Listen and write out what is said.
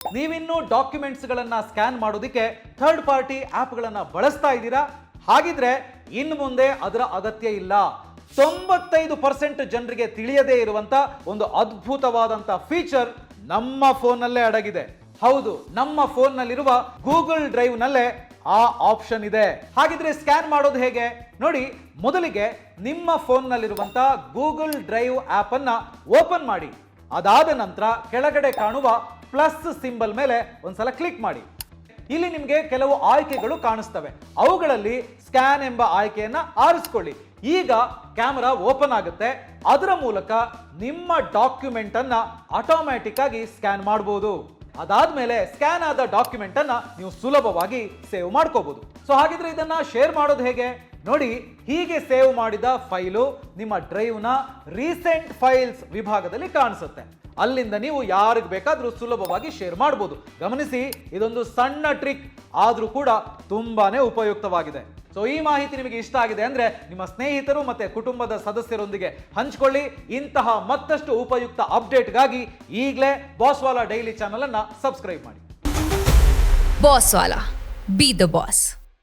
ನೀವಿನ್ನೂ ಡಾಕ್ಯುಮೆಂಟ್ಸ್ಗಳನ್ನ ಸ್ಕ್ಯಾನ್ ಮಾಡೋದಕ್ಕೆ third party ಆ್ಯಪ್ಗಳನ್ನು ಬಳಸ್ತಾ ಇದ್ದೀರಾ? ಹಾಗಿದ್ರೆ ಇನ್ನು ಮುಂದೆ ಅದರ ಅಗತ್ಯ ಇಲ್ಲ. 95% ಜನರಿಗೆ ತಿಳಿಯದೇ ಇರುವಂತ ಒಂದು ಅದ್ಭುತವಾದಂತ ಫೀಚರ್ ನಮ್ಮ ಫೋನ್ನಲ್ಲೇ ಅಡಗಿದೆ. ಹೌದು, ನಮ್ಮ ಫೋನ್ನಲ್ಲಿರುವ ಗೂಗಲ್ ಡ್ರೈವ್ ನಲ್ಲೇ ಆ ಆಪ್ಷನ್ ಇದೆ. ಹಾಗಿದ್ರೆ ಸ್ಕ್ಯಾನ್ ಮಾಡೋದು ಹೇಗೆ ನೋಡಿ. ಮೊದಲಿಗೆ ನಿಮ್ಮ ಫೋನ್ನಲ್ಲಿರುವಂತ ಗೂಗಲ್ ಡ್ರೈವ್ ಆಪ್ ಅನ್ನ ಓಪನ್ ಮಾಡಿ. ಅದಾದ ನಂತರ ಕೆಳಗಡೆ ಕಾಣುವ ಪ್ಲಸ್ ಸಿಂಬಲ್ ಮೇಲೆ ಒಂದ್ಸಲ ಕ್ಲಿಕ್ ಮಾಡಿ. ಇಲ್ಲಿ ನಿಮಗೆ ಕೆಲವು ಆಯ್ಕೆಗಳು ಕಾಣಿಸ್ತವೆ. ಅವುಗಳಲ್ಲಿ ಸ್ಕ್ಯಾನ್ ಎಂಬ ಆಯ್ಕೆಯನ್ನ ಆರಿಸ್ಕೊಳ್ಳಿ. ಈಗ ಕ್ಯಾಮೆರಾ ಓಪನ್ ಆಗುತ್ತೆ. ಅದರ ಮೂಲಕ ನಿಮ್ಮ ಡಾಕ್ಯುಮೆಂಟ್ ಅನ್ನ ಆಟೋಮ್ಯಾಟಿಕ್ ಆಗಿ ಸ್ಕ್ಯಾನ್ ಮಾಡಬಹುದು. ಅದಾದ್ಮೇಲೆ ಸ್ಕ್ಯಾನ್ ಆದ ಡಾಕ್ಯುಮೆಂಟ್ ಅನ್ನ ನೀವು ಸುಲಭವಾಗಿ ಸೇವ್ ಮಾಡ್ಕೋಬಹುದು. ಸೊ ಹಾಗಿದ್ರೆ ಇದನ್ನ ಶೇರ್ ಮಾಡೋದು ಹೇಗೆ ನೋಡಿ. ಹೀಗೆ ಸೇವ್ ಮಾಡಿದ ಫೈಲು ನಿಮ್ಮ ಡ್ರೈವ್ನ ರೀಸೆಂಟ್ ಫೈಲ್ಸ್ ವಿಭಾಗದಲ್ಲಿ ಕಾಣಿಸುತ್ತೆ. ಅಲ್ಲಿಂದ ನೀವು ಯಾರಿಗೆ ಬೇಕಾದ್ರೂ ಸುಲಭವಾಗಿ ಶೇರ್ ಮಾಡಬಹುದು. ಗಮನಿಸಿ, ಇದೊಂದು ಸಣ್ಣ ಟ್ರಿಕ್ ಆದ್ರೂ ಕೂಡ ತುಂಬಾನೇ ಉಪಯುಕ್ತವಾಗಿದೆ. ಸೊ ಈ ಮಾಹಿತಿ ನಿಮಗೆ ಇಷ್ಟ ಆಗಿದೆ ಅಂದ್ರೆ ನಿಮ್ಮ ಸ್ನೇಹಿತರು ಮತ್ತೆ ಕುಟುಂಬದ ಸದಸ್ಯರೊಂದಿಗೆ ಹಂಚಿಕೊಳ್ಳಿ. ಇಂತಹ ಮತ್ತಷ್ಟು ಉಪಯುಕ್ತ ಅಪ್ಡೇಟ್ಗಾಗಿ ಈಗಲೇ ಬಾಸ್ವಾಲಾ ಡೈಲಿ ಚಾನಲ್ ಅನ್ನ ಸಬ್ಸ್ಕ್ರೈಬ್ ಮಾಡಿ. ಬಾಸ್ವಾಲಾ, ಬಿ ದ ಬಾಸ್.